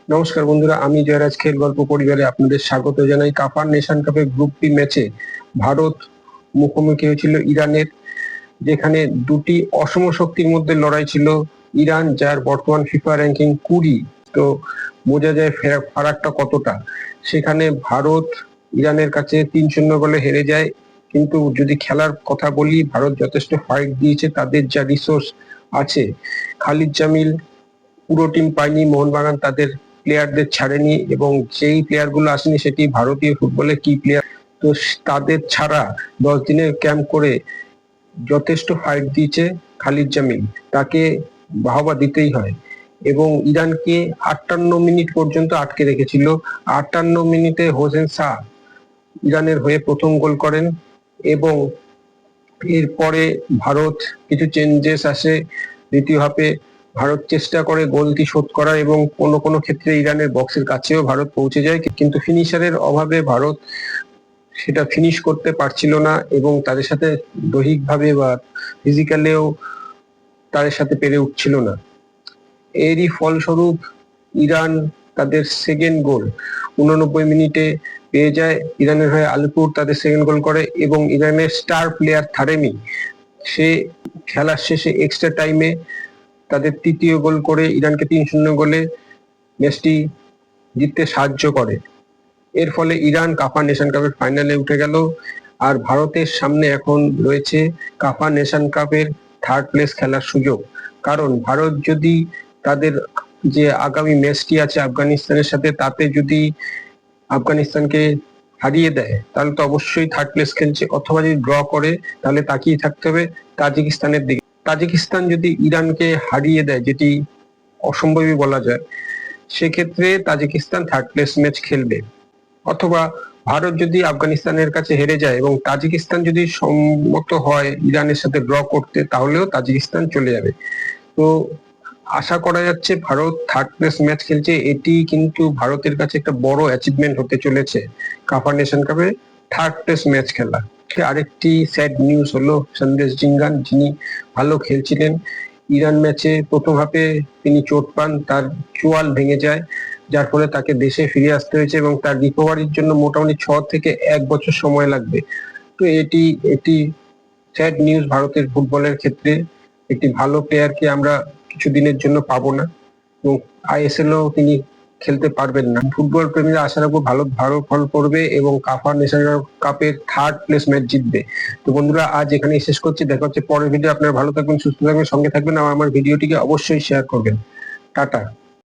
নমস্কার বন্ধুরা, আমি জয়রাজ খেল গল্প পরিবারে আপনাদের স্বাগত জানাই। কাফার নেশন কাপের গ্রুপ বি ম্যাচে ভারত মুখোমুখি হয়েছিল ইরানের, যেখানে দুটি অসম শক্তির মধ্যে লড়াই ছিল। ইরান, যার বর্তমান ফিফা র্যাঙ্কিং 20, তো বোঝা যায় ফারাকটা কতটা। সেখানে ভারত ইরানের কাছে 3-0 গোলে হেরে যায়। কিন্তু যদি খেলার কথা বলি, ভারত যথেষ্ট ফাইট দিয়েছে। তাদের যা রিসোর্স আছে, খালিদ জামিল পুরো টিম পায়নি, মোহনবাগান তাদের প্লেয়ারদের ছাড়েনি, এবং যেই প্লেয়ার গুলো আসেনি সেটি ভারতীয় ফুটবলের কি প্লেয়ার। তো তাদের ছাড়া 10 দিনের ক্যাম্প করে যথেষ্ট ফাইট দিয়েছে খালিদ জামিল, তাকে বাহবা দিতেই হয়। এবং ইরানকে 58 মিনিট পর্যন্ত আটকে রেখেছিল। 58 মিনিটে হোসেন শাহ ইরানের হয়ে প্রথম গোল করেন, এবং এরপরে ভারত কিছু চেঞ্জেস আসে। দ্বিতীয় হাফে ভারত চেষ্টা করে গোলটি শোধ করার, এবং কোনো কোনো ক্ষেত্রে ইরানের বক্সের কাছেও ভারত পৌঁছে যায়, কিন্তু ফিনিশারের অভাবে ভারত সেটা ফিনিশ করতে পারছিল না, এবং তাদের সাথে দৈহিকভাবে বা ফিজিক্যালেও তাদের সাথে পেরে উঠছিল না। এরই ফলস্বরূপ ইরান তাদের সেকেন্ড গোল 89 মিনিটে পেয়ে যায়। ইরানের হয়ে আলিপুর তাদের সেকেন্ড গোল করে, এবং ইরানের স্টার প্লেয়ার থারেমি সে খেলার শেষে এক্সট্রা টাইমে তাদের তৃতীয় গোল করে ইরানকে 3-0 গোলে ম্যাচটি জিততে সাহায্য করে। এর ফলে ইরান কাফা নেশন কাপের ফাইনালে উঠে গেল। আর ভারতের সামনে এখন রয়েছে কাফা নেশন কাপের থার্ড প্লেস খেলার সুযোগ। কারণ ভারত যদি তাদের যে আগামী ম্যাচটি আছে আফগানিস্তানের সাথে, তাতে যদি আফগানিস্তানকে হারিয়ে দেয় তাহলে তো অবশ্যই থার্ড প্লেস খেলছে, অথবা যদি ড্র করে তাহলে তাকিয়ে থাকতে হবে তাজিকিস্তানের দিকে। তাজিকিস্তান যদি ইরানকে হারিয়ে দেয়, যেটি অসম্ভবই বলা যায়, সেক্ষেত্রে তাজিকিস্তান থার্ড প্লেস ম্যাচ খেলবে। অথবা ভারত যদি আফগানিস্তানের কাছে হেরে যায় এবং তাজিকিস্তান যদি সম্মত হয় ইরানের সাথে ড্র করতে, তাহলেও তাজিকিস্তান চলে যাবে। তো আশা করা যাচ্ছে ভারত থার্ড প্লেস ম্যাচ খেলছে। এটি কিন্তু ভারতের কাছে একটা বড় অ্যাচিভমেন্ট হতে চলেছে, কাফা নেশন কাপে থার্ড প্লেস ম্যাচ খেলা। আরেকটি স্যাড নিউজ হলো সন্দেশ জিঙ্গান, যিনি ভালো খেলছিলেন, ইরান ম্যাচে প্রথম হাফে তিনি চোট পান, তার চোয়াল ভেঙে যায়, যার ফলে তাকে দেশে ফিরে আসতে হয়েছে, এবং তার রিকভারির জন্য মোটামুটি 6 থেকে 1 বছর সময় লাগবে। তো এটি এটি স্যাড নিউজ ভারতের ফুটবলের ক্ষেত্রে। একটি ভালো প্লেয়ারকে আমরা কিছুদিনের জন্য পাবো না, এবং আইএসএলও তিনি খেলতে পারবেন না। ফুটবল প্রেমীরা আশা রাখবো ভারত ভালো ফল করবে এবং কাফা ন্যাশনাল কাপের থার্ড প্লেস ম্যাচ জিতবে। তো বন্ধুরা, আজ এখানেই শেষ করছি। দেখা হচ্ছে পরের ভিডিও। আপনারা ভালো থাকবেন, সুস্থ থাকবেন, সঙ্গে থাকবেন, আর আমার ভিডিওটিকে অবশ্যই শেয়ার করবেন। টাটা।